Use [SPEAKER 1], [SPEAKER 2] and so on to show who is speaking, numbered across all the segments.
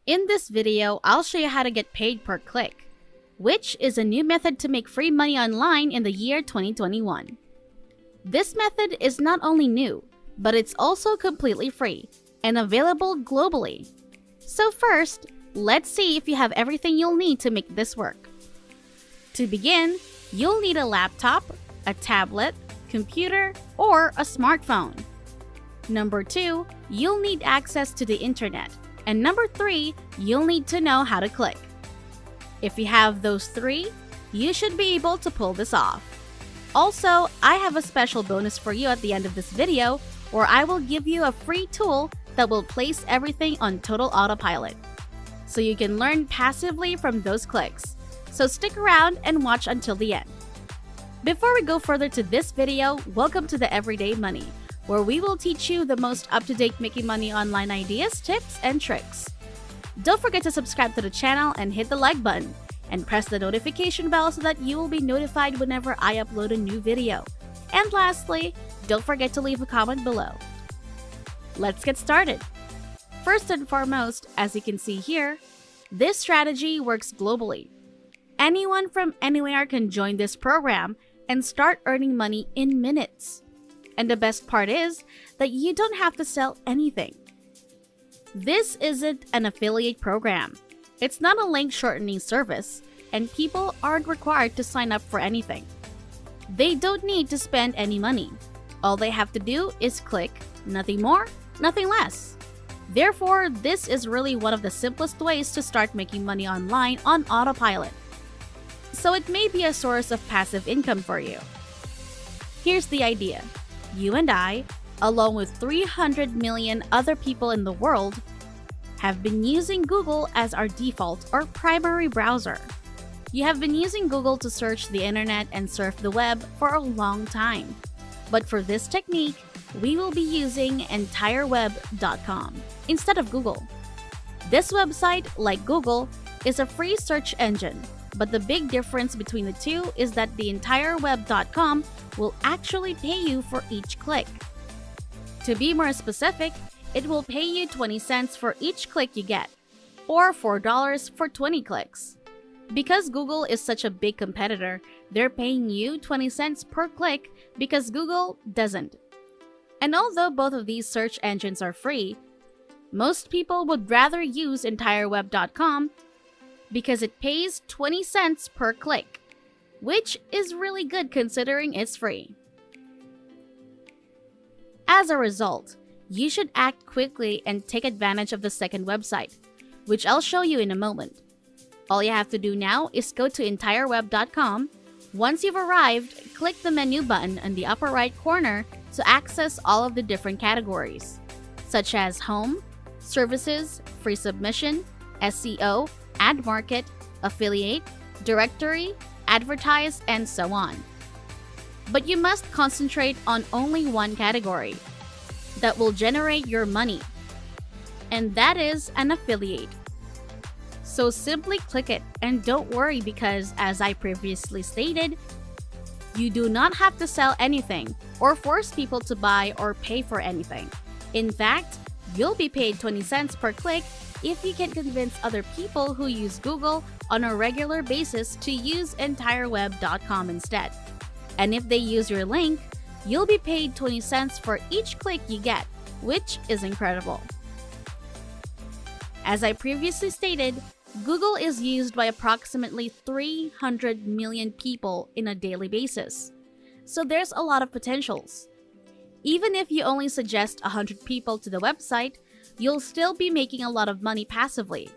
[SPEAKER 1] In this video, I'll show you how to get paid per click, which is a new method to make free money online in the year 2021. This method is not only new, but it's also completely free and available globally. So first, let's see if you have everything you'll need to make this work. To begin, you'll need a laptop, a tablet, computer, or a smartphone. Number 2, you'll need access to the internet. And number 3, you'll need to know how to click. If you have those 3, you should be able to pull this off. Also, I have a special bonus for you at the end of this video where I will give you a free tool that will place everything on total autopilot, so you can learn passively from those clicks. So stick around and watch until the end. Before we go further to this video, welcome to the Everyday Money, where we will teach you the most up-to-date making money online ideas, tips, and tricks. Don't forget to subscribe to the channel and hit the like button, and press the notification bell so that you will be notified whenever I upload a new video. And lastly, don't forget to leave a comment below. Let's get started. First and foremost, as you can see here, this strategy works globally. Anyone from anywhere can join this program and start earning money in minutes. And the best part is that you don't have to sell anything. This isn't an affiliate program. It's not a link shortening service, and people aren't required to sign up for anything. They don't need to spend any money. All they have to do is click, nothing more, nothing less. Therefore, this is really one of the simplest ways to start making money online on autopilot. So it may be a source of passive income for you. Here's the idea. You and I, along with 300 million other people in the world, have been using Google as our default or primary browser. You have been using Google to search the internet and surf the web for a long time. But for this technique, we will be using entireweb.com instead of Google. This website, like Google, is a free search engine, but the big difference between the two is that the entireweb.com will actually pay you for each click. To be more specific, it will pay you 20 cents for each click you get, or $4 for 20 clicks. Because Google is such a big competitor, they're paying you 20 cents per click because Google doesn't. And although both of these search engines are free, most people would rather use entireweb.com because it pays 20 cents per click, which is really good considering it's free. As a result, you should act quickly and take advantage of the second website, which I'll show you in a moment. All you have to do now is go to entireweb.com. Once you've arrived, click the menu button in the upper right corner to access all of the different categories, such as Home, Services, Free Submission, SEO, Ad Market, Affiliate, Directory, Advertise, and so on. But you must concentrate on only one category that will generate your money, and that is an affiliate. So simply click it, and don't worry because, as I previously stated, you do not have to sell anything or force people to buy or pay for anything. In fact, you'll be paid 20 cents per click if you can convince other people who use Google on a regular basis to use entireweb.com instead. And if they use your link, you'll be paid 20 cents for each click you get, which is incredible. As I previously stated, Google is used by approximately 300 million people in a daily basis. So there's a lot of potentials. Even if you only suggest 100 people to the website, you'll still be making a lot of money passively.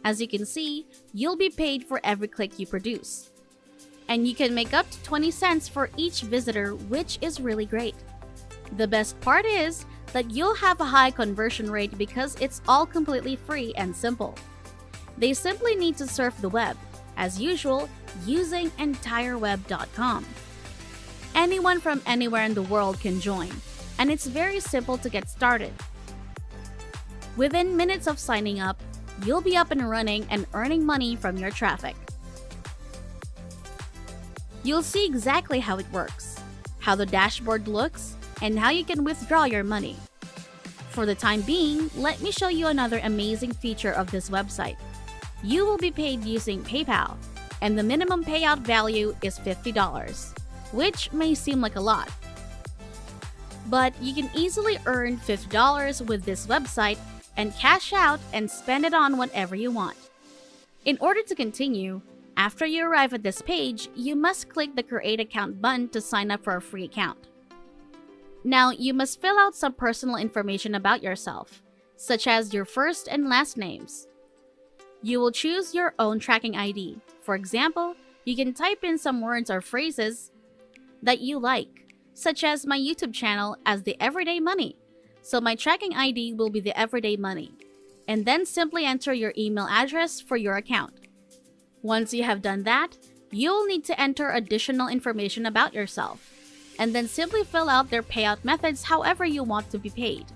[SPEAKER 1] As you can see, you'll be paid for every click you produce. And you can make up to 20 cents for each visitor, which is really great. The best part is that you'll have a high conversion rate because it's all completely free and simple. They simply need to surf the web, as usual, using entireweb.com. Anyone from anywhere in the world can join, and it's very simple to get started. Within minutes of signing up, you'll be up and running and earning money from your traffic. You'll see exactly how it works, how the dashboard looks, and how you can withdraw your money. For the time being, let me show you another amazing feature of this website. You will be paid using PayPal, and the minimum payout value is $50, which may seem like a lot. But you can easily earn $50 with this website and cash out and spend it on whatever you want. In order to continue, after you arrive at this page, you must click the Create Account button to sign up for a free account. Now, you must fill out some personal information about yourself, such as your first and last names. You will choose your own tracking ID. For example, you can type in some words or phrases that you like, such as my YouTube channel as the Everyday Money. So my tracking ID will be the Everyday Money. And then simply enter your email address for your account. Once you have done that, you'll need to enter additional information about yourself, and then simply fill out their payout methods however you want to be paid.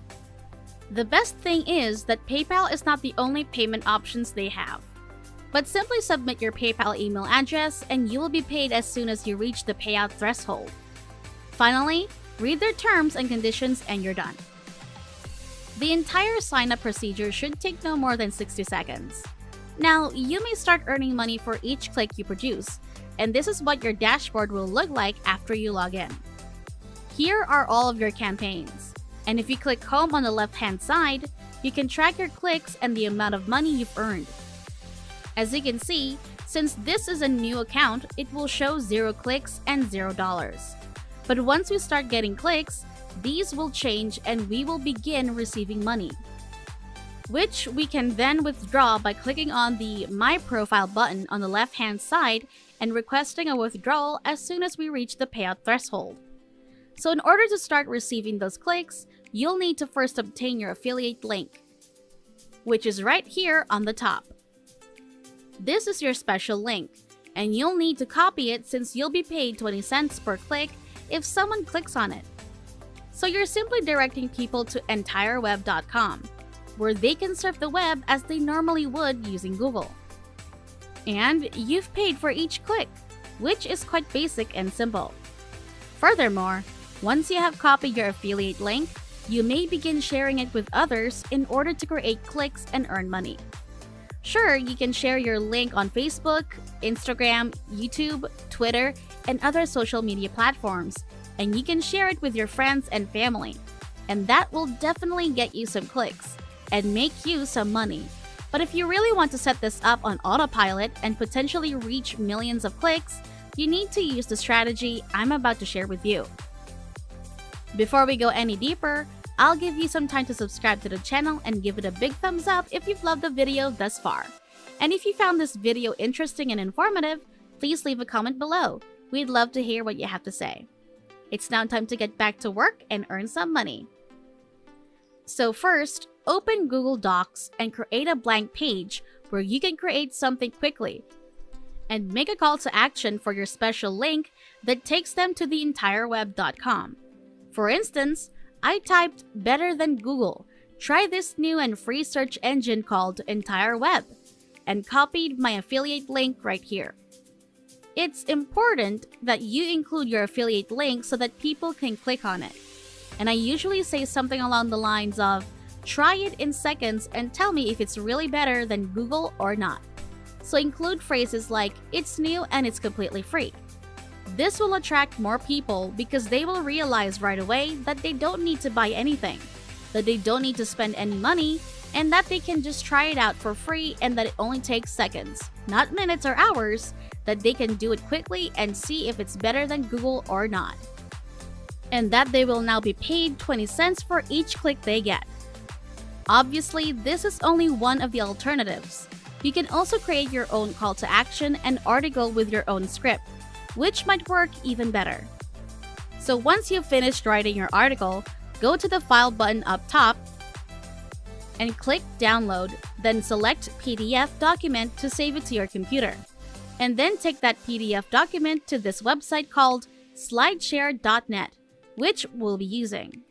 [SPEAKER 1] The best thing is that PayPal is not the only payment options they have, but simply submit your PayPal email address and you will be paid as soon as you reach the payout threshold. Finally, read their terms and conditions and you're done. The entire sign-up procedure should take no more than 60 seconds. Now, you may start earning money for each click you produce, and this is what your dashboard will look like after you log in. Here are all of your campaigns, and if you click Home on the left-hand side, you can track your clicks and the amount of money you've earned. As you can see, since this is a new account, it will show 0 clicks and $0. But once we start getting clicks, these will change and we will begin receiving money, which we can then withdraw by clicking on the My Profile button on the left-hand side and requesting a withdrawal as soon as we reach the payout threshold. So in order to start receiving those clicks, you'll need to first obtain your affiliate link, which is right here on the top. This is your special link, and you'll need to copy it since you'll be paid 20 cents per click if someone clicks on it. So you're simply directing people to entireweb.com, where they can surf the web as they normally would using Google. And you've paid for each click, which is quite basic and simple. Furthermore, once you have copied your affiliate link, you may begin sharing it with others in order to create clicks and earn money. Sure, you can share your link on Facebook, Instagram, YouTube, Twitter, and other social media platforms, and you can share it with your friends and family, and that will definitely get you some clicks and make you some money. But if you really want to set this up on autopilot and potentially reach millions of clicks, you need to use the strategy I'm about to share with you. Before we go any deeper, I'll give you some time to subscribe to the channel and give it a big thumbs up if you've loved the video thus far. And if you found this video interesting and informative, please leave a comment below. We'd love to hear what you have to say. It's now time to get back to work and earn some money. So first, open Google Docs and create a blank page where you can create something quickly and make a call to action for your special link that takes them to the entireweb.com. For instance, I typed "better than Google. Try this new and free search engine called EntireWeb," and copied my affiliate link right here. It's important that you include your affiliate link so that people can click on it. And I usually say something along the lines of, "Try it in seconds and tell me if it's really better than Google or not." So include phrases like, "It's new and it's completely free." This will attract more people because they will realize right away that they don't need to buy anything, that they don't need to spend any money, and that they can just try it out for free and that it only takes seconds, not minutes or hours, that they can do it quickly and see if it's better than Google or not. And that they will now be paid 20 cents for each click they get. Obviously, this is only one of the alternatives. You can also create your own call to action and article with your own script, which might work even better. So once you've finished writing your article, go to the File button up top and click Download, then select PDF document to save it to your computer. And then take that PDF document to this website called slideshare.net, which we'll be using.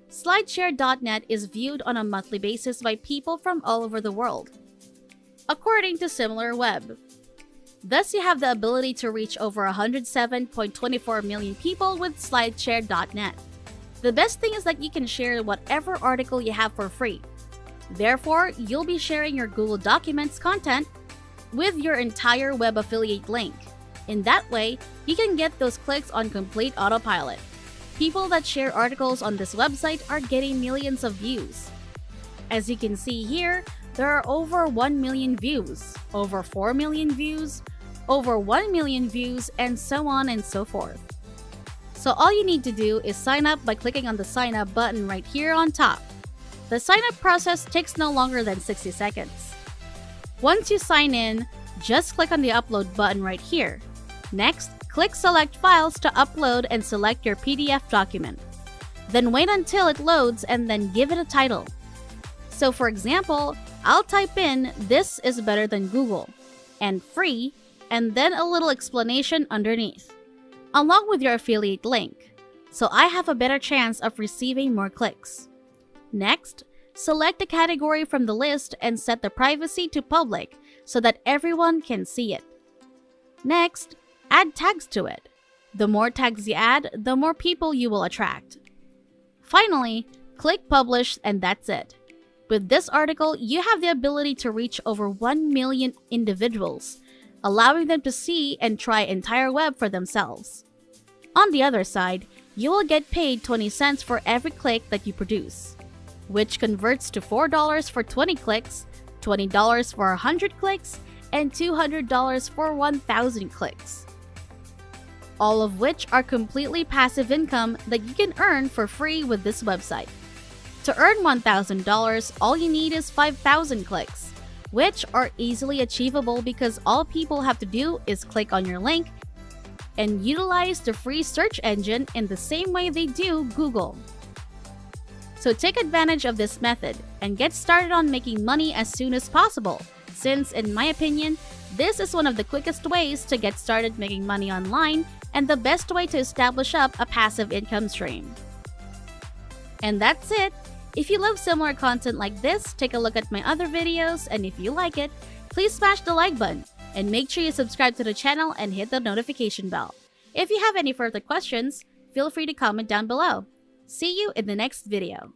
[SPEAKER 1] Slideshare.net is viewed on a monthly basis by people from all over the world, according to SimilarWeb. Thus, you have the ability to reach over 107.24 million people with Slideshare.net. The best thing is that you can share whatever article you have for free. Therefore, you'll be sharing your Google Documents content with your entire web affiliate link. In that way, you can get those clicks on complete autopilot. People that share articles on this website are getting millions of views. As you can see here, there are over 1 million views, over 4 million views, over 1 million views, and so on and so forth. So all you need to do is sign up by clicking on the sign up button right here on top. The sign up process takes no longer than 60 seconds. Once you sign in, just click on the upload button right here. Next, click select files to upload and select your PDF document. Then wait until it loads and then give it a title. So for example, I'll type in "This is better than Google" and "free" and then a little explanation underneath, along with your affiliate link, so I have a better chance of receiving more clicks. Next, select a category from the list and set the privacy to public so that everyone can see it. Next, add tags to it. The more tags you add, the more people you will attract. Finally, click publish and that's it. With this article, you have the ability to reach over 1 million individuals, allowing them to see and try entire web for themselves. On the other side, you will get paid 20 cents for every click that you produce, which converts to $4 for 20 clicks, $20 for 100 clicks, and $200 for 1,000 clicks. All of which are completely passive income that you can earn for free with this website. To earn $1,000, all you need is 5,000 clicks, which are easily achievable because all people have to do is click on your link and utilize the free search engine in the same way they do Google. So take advantage of this method and get started on making money as soon as possible, since in my opinion, this is one of the quickest ways to get started making money online and the best way to establish up a passive income stream. And that's it! If you love similar content like this, take a look at my other videos, and if you like it, please smash the like button and make sure you subscribe to the channel and hit the notification bell. If you have any further questions, feel free to comment down below. See you in the next video.